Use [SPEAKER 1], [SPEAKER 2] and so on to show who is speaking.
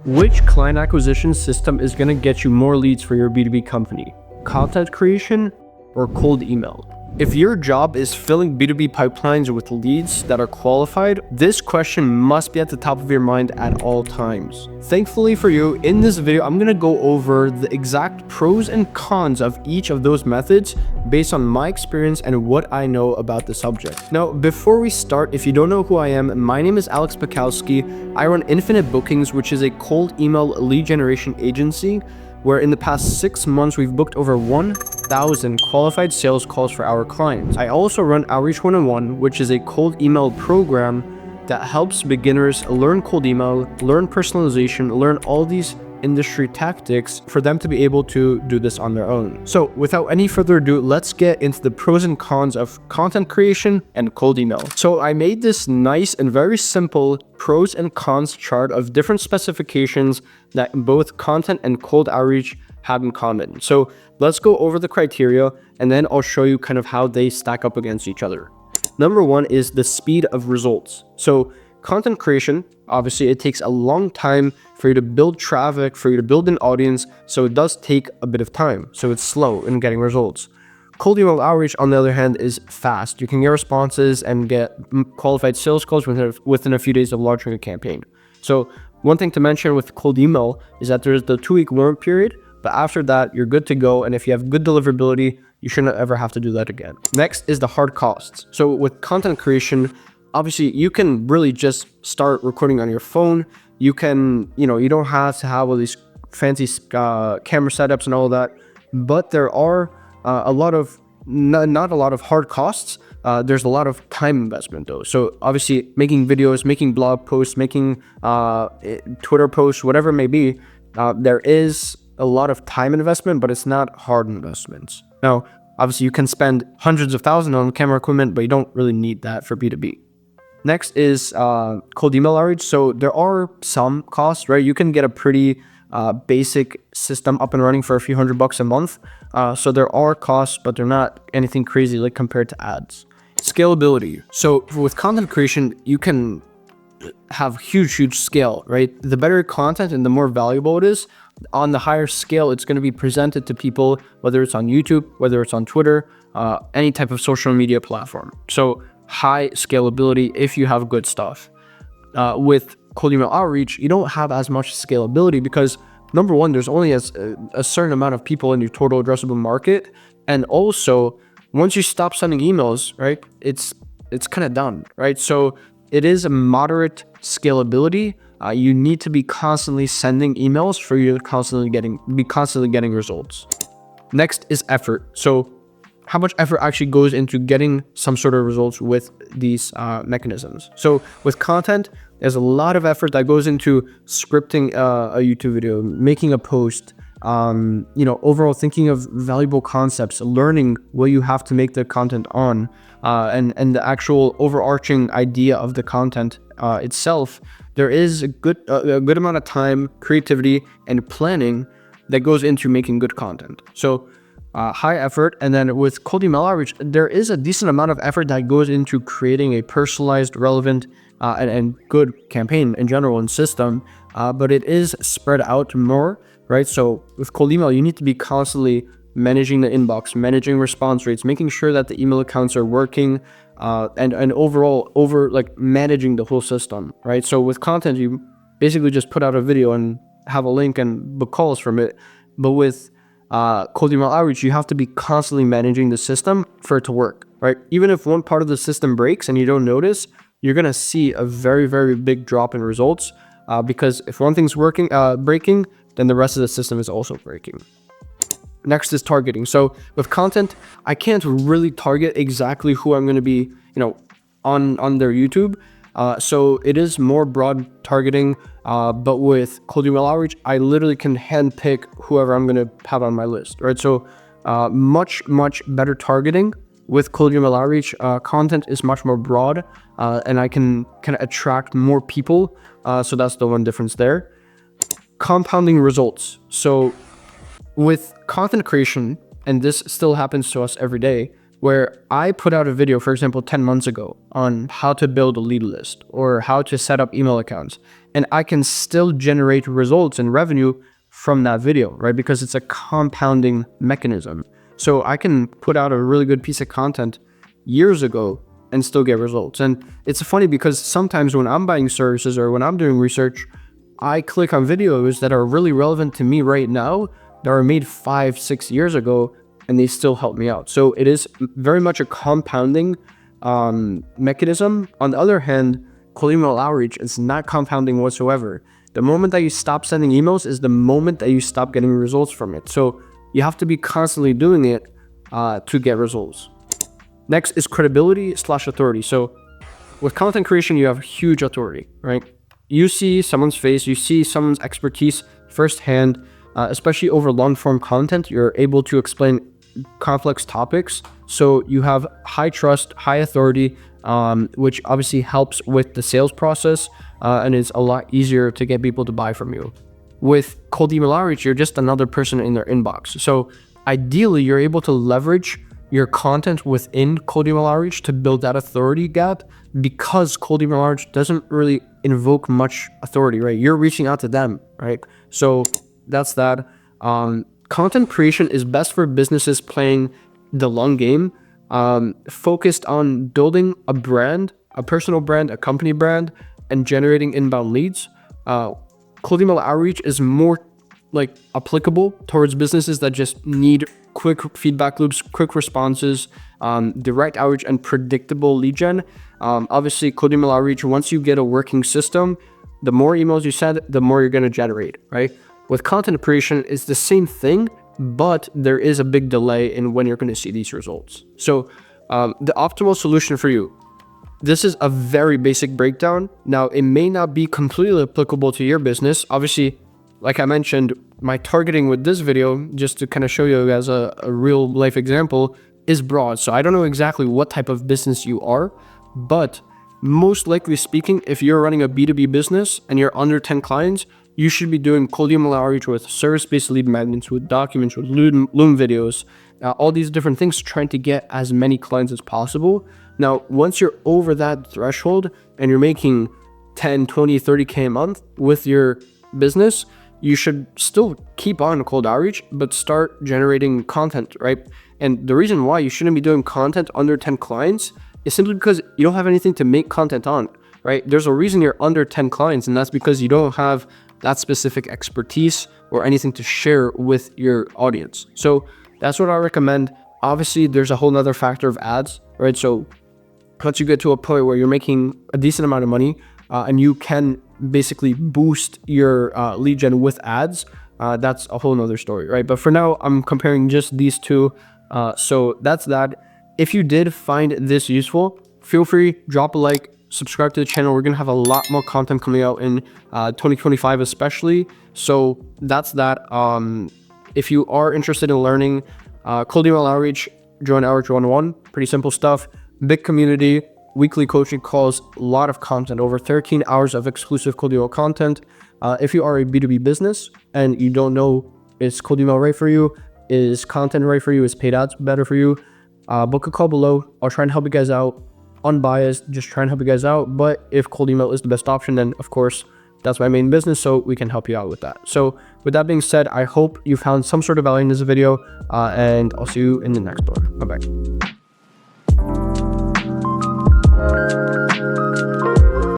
[SPEAKER 1] Which client acquisition system is going to get you more leads for your B2B company? Content creation or cold email? If your job is filling B2B pipelines with leads that are qualified, this question must be at the top of your mind at all times. Thankfully for you, in this video, I'm going to go over the exact pros and cons of each of those methods based on my experience and what I know about the subject. Now, before we start, if you don't know who I am, my name is Makowski. I run Infinite Bookings, which is a cold email lead generation agency where in the past 6 months, we've booked over 1,000 qualified sales calls for our clients. I also run Outreach 101, which is a cold email program that helps beginners learn cold email, learn personalization, learn all these industry tactics for them to be able to do this on their own. So without any further ado, let's get into the pros and cons of content creation and cold email. So I made this nice and very simple pros and cons chart of different specifications that both content and cold outreach have in common. So let's go over the criteria and then I'll show you kind of how they stack up against each other. Number one is the speed of results. So content creation, obviously it takes a long time for you to build traffic, for you to build an audience, so it does take a bit of time. So it's slow in getting results. Cold email outreach, on the other hand, is fast. You can get responses and get qualified sales calls within a few days of launching a campaign. So one thing to mention with cold email is that there's the 2-week warm period, but after that, you're good to go. And if you have good deliverability, you shouldn't ever have to do that again. Next is the hard costs. So with content creation, obviously, you can really just start recording on your phone. You can, you don't have to have all these fancy camera setups and all that, but there are not a lot of hard costs. There's a lot of time investment though. So obviously making videos, making blog posts, making Twitter posts, whatever it may be, there is a lot of time investment, but it's not hard investments. Now, obviously you can spend hundreds of thousands on camera equipment, but you don't really need that for B2B. Next is cold email outreach. So there are some costs, right? You can get a pretty basic system up and running for a few $100 a month. So there are costs, but they're not anything crazy like compared to ads. Scalability. So with content creation, you can have huge scale, right? The better content and the more valuable it is, on the higher scale, it's going to be presented to people, whether it's on YouTube, whether it's on Twitter, any type of social media platform. So high scalability if you have good stuff. With cold email outreach, you don't have as much scalability because number one, there's only a certain amount of people in your total addressable market. And also once you stop sending emails, right, it's kind of done, right? So it is a moderate scalability. You need to be constantly sending emails for you to be constantly getting results. Next is effort. So how much effort actually goes into getting some sort of results with these mechanisms. So with content, there's a lot of effort that goes into scripting a YouTube video, making a post, overall thinking of valuable concepts, learning what you have to make the content on, and the actual overarching idea of the content itself. There is a good amount of time, creativity, and planning that goes into making good content. So high effort. And then with cold email outreach, there is a decent amount of effort that goes into creating a personalized, relevant, and good campaign in general and system, but it is spread out more, right? So with cold email, you need to be constantly managing the inbox, managing response rates, making sure that the email accounts are working, and overall managing the whole system, right? So with content, you basically just put out a video and have a link and book calls from it. But with cold email outreach, you have to be constantly managing the system for it to work, right? Even if one part of the system breaks and you don't notice, you're going to see a very big drop in results because if one thing's breaking, then the rest of the system is also breaking. Next is targeting. So with content, I can't really target exactly who I'm going to be, on their YouTube. So it is more broad targeting, but with cold email outreach, I literally can handpick whoever I'm going to have on my list, right? So much better targeting with cold email outreach. Content is much more broad, and I can kind of attract more people. So that's the one difference there. Compounding results. So with content creation, and this still happens to us every day, where I put out a video, for example, 10 months ago on how to build a lead list or how to set up email accounts. and I can still generate results and revenue from that video, right? Because it's a compounding mechanism. So I can put out a really good piece of content years ago and still get results. And it's funny because sometimes when I'm buying services or when I'm doing research, I click on videos that are really relevant to me right now that were made 5-6 years ago, and they still help me out. So it is very much a compounding mechanism. On the other hand, cold email outreach is not compounding whatsoever. The moment that you stop sending emails is the moment that you stop getting results from it. So you have to be constantly doing it to get results. Next is credibility/authority. So with content creation, you have huge authority, right? You see someone's face, you see someone's expertise firsthand, especially over long form content. You're able to explain complex topics. So you have high trust, high authority, which obviously helps with the sales process and is a lot easier to get people to buy from you. With cold email outreach, you're just another person in their inbox. So ideally, you're able to leverage your content within cold email outreach to build that authority gap, because cold email outreach doesn't really invoke much authority, right? You're reaching out to them, right? So that's that. Content creation is best for businesses playing the long game, focused on building a brand, a personal brand, a company brand, and generating inbound leads. Cold email outreach is more like applicable towards businesses that just need quick feedback loops, quick responses, direct outreach, and predictable lead gen. Obviously, cold email outreach, once you get a working system, the more emails you send, the more you're going to generate, right? With content creation, it's the same thing, but there is a big delay in when you're going to see these results. So the optimal solution for you, this is a very basic breakdown. Now, it may not be completely applicable to your business. Obviously, like I mentioned, my targeting with this video, just to kind of show you guys a real life example, is broad. So I don't know exactly what type of business you are, but most likely speaking, if you're running a B2B business and you're under 10 clients, you should be doing cold email outreach with service-based lead magnets, with documents, with Loom videos, all these different things, trying to get as many clients as possible. Now, once you're over that threshold and you're making 10, 20, 30K a month with your business, you should still keep on cold outreach, but start generating content, right? And the reason why you shouldn't be doing content under 10 clients is simply because you don't have anything to make content on, right? There's a reason you're under 10 clients, and that's because you don't have that specific expertise or anything to share with your audience. So that's what I recommend. Obviously, there's a whole nother factor of ads, right? So once you get to a point where you're making a decent amount of money and you can basically boost your lead gen with ads, that's a whole nother story, right? But for now, I'm comparing just these two. So that's that. If you did find this useful, feel free, drop a like, subscribe to the channel. We're going to have a lot more content coming out in 2025 especially. So that's that. If you are interested in learning cold email outreach, join Outreach 101. Pretty simple stuff. Big community, weekly coaching calls, a lot of content, over 13 hours of exclusive cold email content. If you are a B2B business and you don't know, is cold email right for you? Is content right for you? Is paid ads better for you? Book a call below. I'll try and help you guys out. Unbiased, just try and help you guys out. But if cold email is the best option, then of course, that's my main business, so we can help you out with that. So with that being said, I hope you found some sort of value in this video, and I'll see you in the next one. Bye-bye.